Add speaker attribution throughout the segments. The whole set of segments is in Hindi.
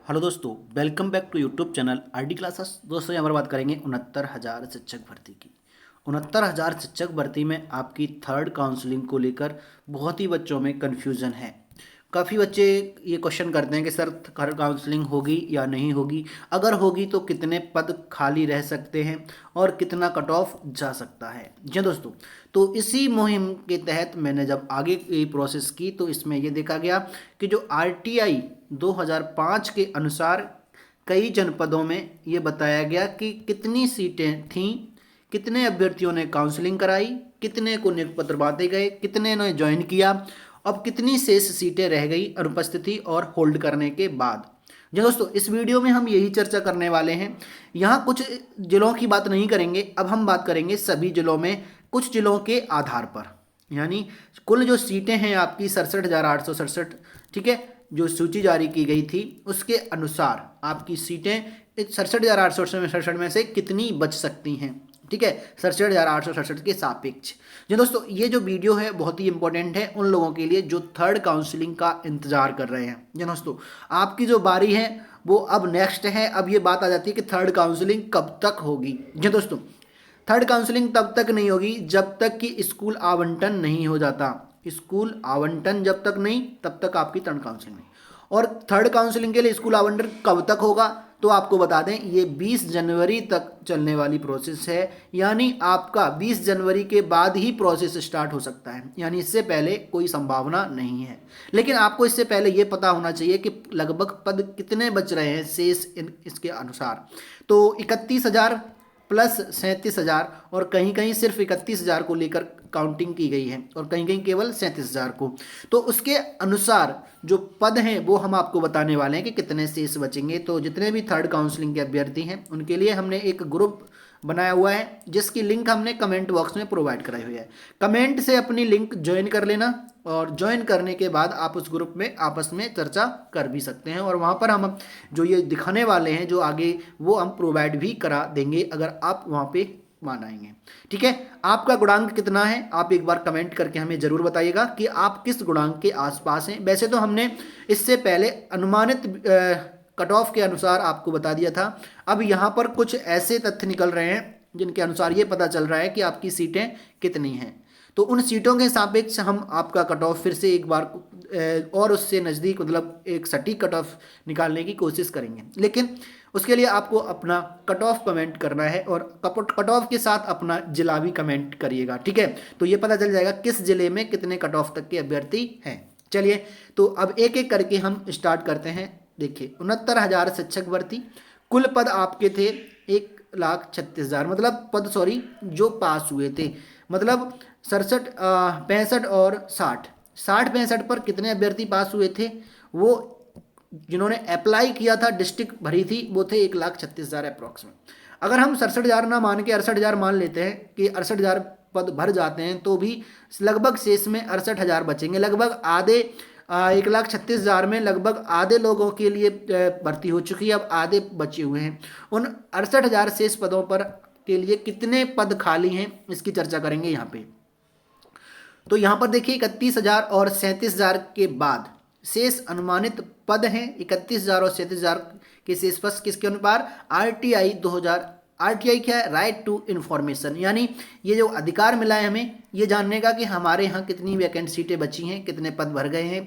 Speaker 1: हेलो दोस्तों, welcome back to YouTube channel RD classes. दोस्तों यहाँ पर बात करेंगे 69,000 शिक्षक भर्ती की। 69,000 शिक्षक भर्ती में आपकी थर्ड काउंसलिंग को लेकर बहुत ही बच्चों में कन्फ्यूज़न है। काफ़ी बच्चे ये क्वेश्चन करते हैं कि सर थर्ड काउंसलिंग होगी या नहीं होगी, अगर होगी तो कितने पद खाली रह सकते हैं और कितना कट ऑफ जा सकता है। जी दोस्तों, तो इसी मुहिम के तहत मैंने जब आगे की प्रोसेस की तो इसमें ये देखा गया कि जो आरटीआई 2005 के अनुसार कई जनपदों में ये बताया गया कि कितनी सीटें थीं, कितने अभ्यर्थियों ने काउंसलिंग कराई, कितने को नियुक्ति पत्र बांटे गए, कितने ने ज्वाइन किया, अब कितनी शेष सीटें रह गई अनुपस्थिति और होल्ड करने के बाद। जी दोस्तों, इस वीडियो में हम यही चर्चा करने वाले हैं। यहाँ कुछ जिलों की बात नहीं करेंगे, अब हम बात करेंगे सभी जिलों में कुछ जिलों के आधार पर। यानी कुल जो सीटें हैं आपकी 67,867, ठीक है, जो सूची जारी की गई थी उसके अनुसार आपकी सीटें 67,867 में से कितनी बच सकती हैं, ठीक है, 67,867 के सापेक्ष। जी दोस्तों, ये जो वीडियो है बहुत ही इंपॉर्टेंट है उन लोगों के लिए जो थर्ड काउंसलिंग का इंतजार कर रहे हैं। जी दोस्तों, आपकी जो बारी है वो अब नेक्स्ट है। अब ये बात आ जाती है कि थर्ड काउंसलिंग कब तक होगी। जी दोस्तों, थर्ड काउंसलिंग तब तक नहीं होगी जब तक कि स्कूल आवंटन नहीं हो जाता। स्कूल आवंटन जब तक नहीं तब तक आपकी थर्ड काउंसलिंग नहीं। और थर्ड काउंसलिंग के लिए स्कूल आवंटन कब तक होगा तो आपको बता दें, ये 20 जनवरी तक चलने वाली प्रोसेस है। यानी आपका 20 जनवरी के बाद ही प्रोसेस स्टार्ट हो सकता है, यानी इससे पहले कोई संभावना नहीं है। लेकिन आपको इससे पहले ये पता होना चाहिए कि लगभग पद कितने बच रहे हैं शेष इसके अनुसार। तो 31,000 प्लस 37,000 और कहीं कहीं सिर्फ 31,000 को लेकर काउंटिंग की गई है और कहीं कहीं केवल 37,000 को। तो उसके अनुसार जो पद हैं वो हम आपको बताने वाले हैं कि कितने शेष बचेंगे। तो जितने भी थर्ड काउंसलिंग के अभ्यर्थी हैं उनके लिए हमने एक ग्रुप बनाया हुआ है जिसकी लिंक हमने कमेंट बॉक्स में प्रोवाइड कराई हुई है। कमेंट से अपनी लिंक ज्वाइन कर लेना और ज्वाइन करने के बाद आप उस ग्रुप में आपस में चर्चा कर भी सकते हैं और वहाँ पर हम जो ये दिखाने वाले हैं जो आगे वो हम प्रोवाइड भी करा देंगे अगर आप वहाँ पे मान आएंगे। ठीक है, आपका गुणांक कितना है आप एक बार कमेंट करके हमें ज़रूर बताइएगा कि आप किस गुणांक के आसपास हैं। वैसे तो हमने इससे पहले अनुमानित कट ऑफ के अनुसार आपको बता दिया था। अब यहाँ पर कुछ ऐसे तथ्य निकल रहे हैं जिनके अनुसार ये पता चल रहा है कि आपकी सीटें कितनी हैं। तो उन सीटों के सापेक्ष हम आपका कट ऑफ फिर से एक बार और उससे नज़दीक मतलब एक सटीक कट ऑफ निकालने की कोशिश करेंगे। लेकिन उसके लिए आपको अपना कट ऑफ कमेंट करना है और कट ऑफ के साथ अपना जिला भी कमेंट करिएगा, ठीक है। तो ये पता चल जाएगा किस जिले में कितने कट ऑफ तक के अभ्यर्थी हैं। चलिए, तो अब एक एक करके हम स्टार्ट करते हैं। देखिए, 69,000 शिक्षक भर्ती, कुल पद आपके थे 1,36,000, मतलब पद सॉरी जो पास हुए थे, मतलब 67 65 और 60 65 पर कितने अभ्यर्थी पास हुए थे, वो जिन्होंने अप्लाई किया था डिस्ट्रिक्ट भरी थी वो थे 1,36,000 अप्रॉक्स में। अगर हम 67,000 ना मान के 68,000 मान लेते हैं कि 68,000 पद भर जाते हैं तो भी लगभग शेष में 68,000 बचेंगे। लगभग आधे 1,36,000 में लगभग आधे लोगों के लिए भर्ती हो चुकी है, अब आधे बचे हुए हैं। उन 68,000 शेष पदों पर के लिए कितने पद खाली हैं इसकी चर्चा करेंगे यहाँ पे। तो यहाँ पर देखिए 31,000 और 37,000 के बाद शेष अनुमानित पद हैं। 31,000 और 37,000 के शेष पद किसके अनुसार आरटीआई 2000। आरटीआई क्या है? राइट टू इन्फॉर्मेशन, यानी ये जो अधिकार मिला है हमें ये जानने का कि हमारे यहाँ कितनी वैकेंट सीटें बची हैं, कितने पद भर गए हैं,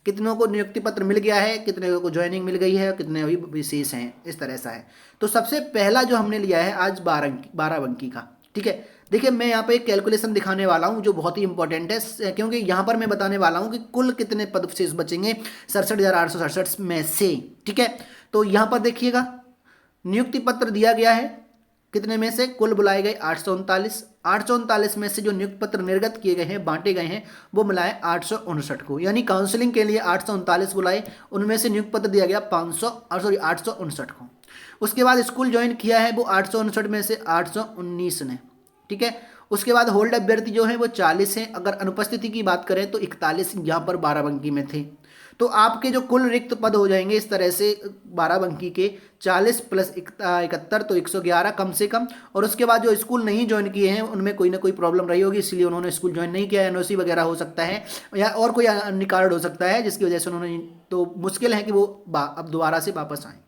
Speaker 1: कितनों को नियुक्ति पत्र मिल गया है, कितने को ज्वाइनिंग मिल गई है, कितने अभी विशेष हैं, इस तरह सा है। तो सबसे पहला जो हमने लिया है आज 12 अंकी का, ठीक है। देखिए, मैं यहाँ पे एक कैलकुलेशन दिखाने वाला हूँ जो बहुत ही इंपॉर्टेंट है क्योंकि यहाँ पर मैं बताने वाला हूँ कि कुल कितने पद शेष बचेंगे 67,867 में से, ठीक है। तो यहाँ पर देखिएगा नियुक्ति पत्र दिया गया है कितने में से, कुल बुलाए गए 839 में से जो नियुक्ति पत्र निर्गत किए गए हैं बांटे गए हैं वो मिलाए 859 को, यानी काउंसलिंग के लिए 839 बुलाए, उनमें से नियुक्ति पत्र दिया गया 859 को। उसके बाद स्कूल ज्वाइन किया है वो 859 में से 819 ने, ठीक है। उसके बाद होल्ड अभ्यर्थी जो है वो 40 हैं। अगर अनुपस्थिति की बात करें तो 41 यहाँ पर 12 अंकी में थे। तो आपके जो कुल रिक्त पद हो जाएंगे इस तरह से 12 अंकी के 40 प्लस 71 तो 111 कम से कम। और उसके बाद जो स्कूल नहीं ज्वाइन किए हैं उनमें कोई ना कोई प्रॉब्लम रही होगी, इसलिए उन्होंने स्कूल ज्वाइन नहीं किया, एनओसी वगैरह हो सकता है या और कोई अन्य कारण हो सकता है जिसकी वजह से उन्होंने, तो मुश्किल है कि वो अब दोबारा से वापस आएँ।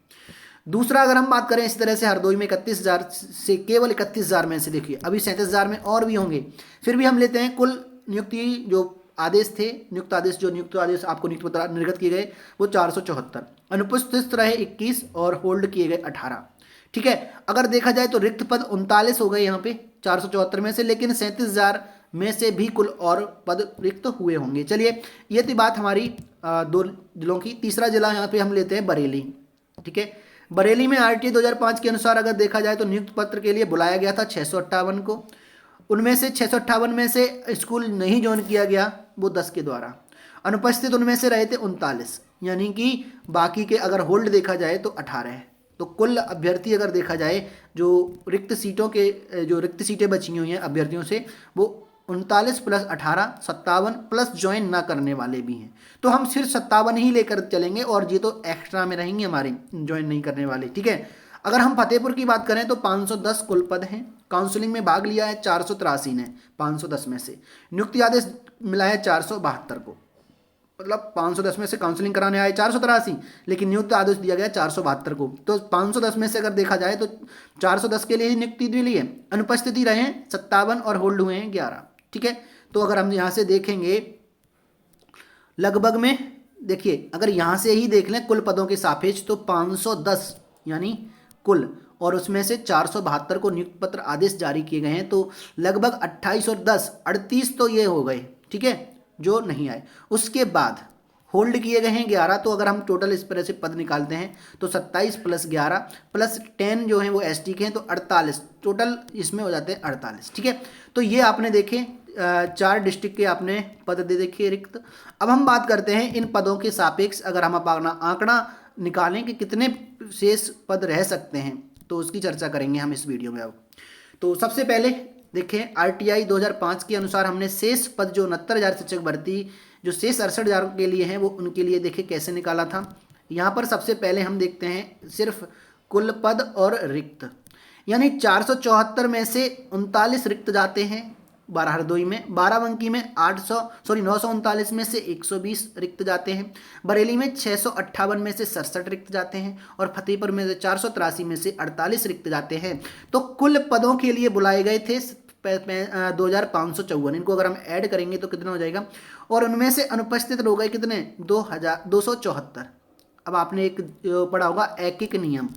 Speaker 1: दूसरा अगर हम बात करें इस तरह से हरदोई में 31,000 से केवल 31,000 में से, देखिए अभी 37,000 में और भी होंगे, फिर भी हम लेते हैं कुल नियुक्ति जो आदेश थे, नियुक्त आदेश आपको नियुक्त पत्र निर्गत किए गए वो 474, अनुपस्थित रहे 21 और होल्ड किए गए 18। ठीक है, अगर देखा जाए तो रिक्त पद 39 हो गए यहाँ पे 474 में से, लेकिन 37,000 में से भी कुल और पद रिक्त हुए होंगे। चलिए ये थी बात हमारी 2 जिलों की। तीसरा जिला यहाँ पे हम लेते हैं बरेली। ठीक है, बरेली में आरटीआई 2005 के अनुसार अगर देखा जाए तो नियुक्त पत्र के लिए बुलाया गया था 658 को, उनमें से 658 में से स्कूल नहीं ज्वाइन किया गया वो 10 के द्वारा, अनुपस्थित उनमें से रहे थे 39, यानी कि बाकी के अगर होल्ड देखा जाए तो 18 है। तो कुल अभ्यर्थी अगर देखा जाए जो रिक्त सीटें बची हुई हैं अभ्यर्थियों से वो 39 प्लस 18 57 प्लस ज्वाइन ना करने वाले भी हैं, तो हम सिर्फ 57 ही लेकर चलेंगे और ये तो एक्स्ट्रा में रहेंगे हमारे ज्वाइन नहीं करने वाले। ठीक है, अगर हम फतेहपुर की बात करें तो 510 कुल पद हैं, काउंसलिंग में भाग लिया है 483 ने 510 में से, नियुक्ति आदेश मिला है 472 को, मतलब 510 में से काउंसलिंग कराने आए 483, लेकिन नियुक्त आदेश दिया गया 472 को। तो 510 में से अगर देखा जाए तो 410 के लिए ही नियुक्ति मिली है, अनुपस्थिति रहे हैं 57 और होल्ड हुए हैं 11। ठीक है, तो अगर हम यहाँ से देखेंगे लगभग में, देखिए अगर यहाँ से ही देख लें कुल पदों के सापेक्ष तो 510 यानी कुल, और उसमें से 472 को नियुक्त पत्र आदेश जारी किए गए हैं, तो लगभग 28 और 10 38 तो ये हो गए। ठीक है, जो नहीं आए, उसके बाद होल्ड किए गए हैं 11, तो अगर हम टोटल इस तरह से पद निकालते हैं तो 27 प्लस 11 प्लस 10 जो हैं वो एसटी के हैं, तो 48 टोटल इसमें हो जाते हैं 48। ठीक है, तो ये आपने देखे 4 डिस्ट्रिक्ट के आपने पद दे देखे रिक्त। अब हम बात करते हैं इन पदों के सापेक्ष, अगर हम अपना आंकड़ा निकालें कि कितने शेष पद रह सकते हैं तो उसकी चर्चा करेंगे हम इस वीडियो में। अब तो सबसे पहले देखें आरटीआई 2005 के अनुसार हमने शेष पद जो 69,000 शिक्षक भर्ती जो शेष 68,000 के लिए हैं वो उनके लिए देखें कैसे निकाला था। यहाँ पर सबसे पहले हम देखते हैं सिर्फ कुल पद और रिक्त, यानी 474 में से 39 रिक्त जाते हैं हरदोई में, 12 बंकी में 939 में से 120 रिक्त जाते हैं, बरेली में 658 में से 67 रिक्त जाते हैं और फतेहपुर में से 483 में से 48 रिक्त जाते हैं। तो कुल पदों के लिए बुलाए गए थे 2554, इनको अगर हम ऐड करेंगे तो कितना हो जाएगा, और उनमें से अनुपस्थित हो गए कितने 274। अब आपने एक पढ़ा होगा एक नियम,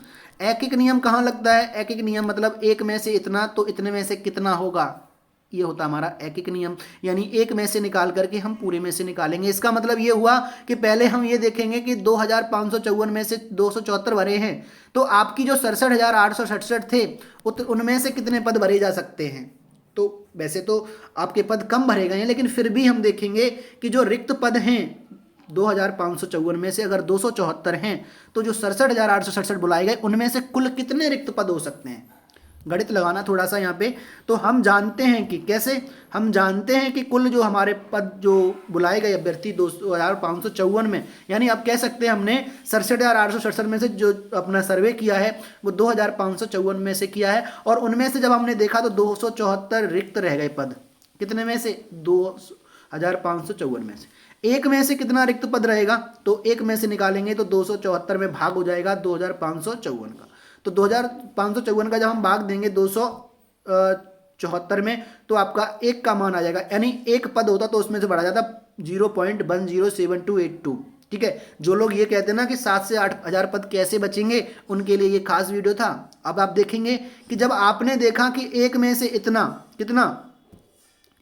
Speaker 1: एक नियम कहाँ लगता है, एक नियम मतलब एक में से इतना तो इतने में से कितना होगा, ये होता हमारा एक नियम, यानी एक में से निकाल करके हम पूरे में से निकालेंगे। इसका मतलब ये हुआ कि पहले हम ये देखेंगे कि 2554 में से 274 भरे हैं, तो आपकी जो 67,867 थे उनमें से कितने पद भरे जा सकते हैं। तो वैसे तो आपके पद कम भरे गए हैं, लेकिन फिर भी हम देखेंगे कि जो रिक्त पद हैं 2554 में से अगर 274 हैं तो जो 67,867 बुलाए गए उनमें से कुल कितने रिक्त पद हो सकते हैं। गणित लगाना थोड़ा सा यहाँ पे, तो हम जानते हैं कि कैसे, हम जानते हैं कि कुल जो हमारे पद जो बुलाए गए अभ्यर्थी 2554 में, यानी आप कह सकते हैं हमने 67,867 में से जो अपना सर्वे किया है वो 2554 में से किया है, और उनमें से जब हमने देखा तो 274 रिक्त रह गए पद, कितने में से 2554 में से। एक में से कितना रिक्त पद रहेगा, तो एक में से निकालेंगे तो 274 में भाग हो जाएगा 2554 का, तो 2554 का जब हम भाग देंगे 274 में तो आपका एक का मान आ जाएगा, यानी एक पद होता तो उसमें से बढ़ा जाता 0.107282। ठीक है, जो लोग ये कहते हैं ना कि 7 से 8 हज़ार पद कैसे बचेंगे, उनके लिए ये खास वीडियो था। अब आप देखेंगे कि जब आपने देखा कि एक में से इतना कितना,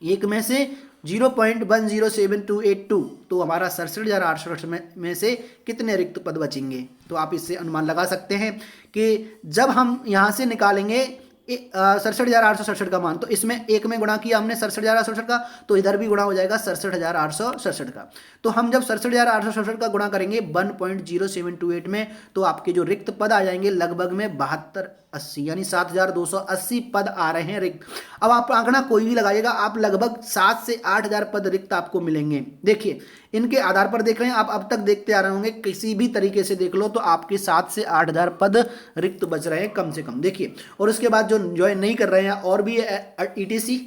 Speaker 1: एक में से 0.107282, तो हमारा 67,868 में से कितने रिक्त पद बचेंगे, तो आप इससे अनुमान लगा सकते हैं कि जब हम यहाँ से निकालेंगे 67,867 का मान, तो इसमें एक में गुणा किया हमने 67,867 का, तो इधर भी गुणा हो जाएगा 67,867 का। तो हम जब 67,867 का गुणा करेंगे 1.0728 में, तो आपके जो रिक्त पद आ जाएंगे लगभग में 7280, यानी 7,280 पद आ रहे हैं रिक्त। अब आप आंकड़ा कोई भी लगाइएगा, आप लगभग 7 से 8 हज़ार पद रिक्त आपको मिलेंगे। देखिए इनके आधार पर देख रहे हैं, आप अब तक देखते आ रहे होंगे, किसी भी तरीके से देख लो तो आपके 7 से 8 हज़ार पद रिक्त बच रहे हैं कम से कम, देखिए। और उसके बाद जो ज्वाइन नहीं कर रहे हैं और भी ईटीसी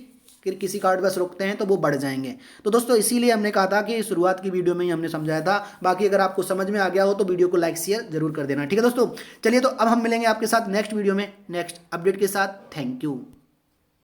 Speaker 1: फिर किसी कार्ड बस रोकते हैं तो वो बढ़ जाएंगे। तो दोस्तों इसीलिए हमने कहा था कि शुरुआत की वीडियो में ही हमने समझाया था। बाकी अगर आपको समझ में आ गया हो तो वीडियो को लाइक शेयर जरूर कर देना, ठीक है दोस्तों। चलिए तो अब हम मिलेंगे आपके साथ नेक्स्ट वीडियो में नेक्स्ट अपडेट के साथ। Thank you.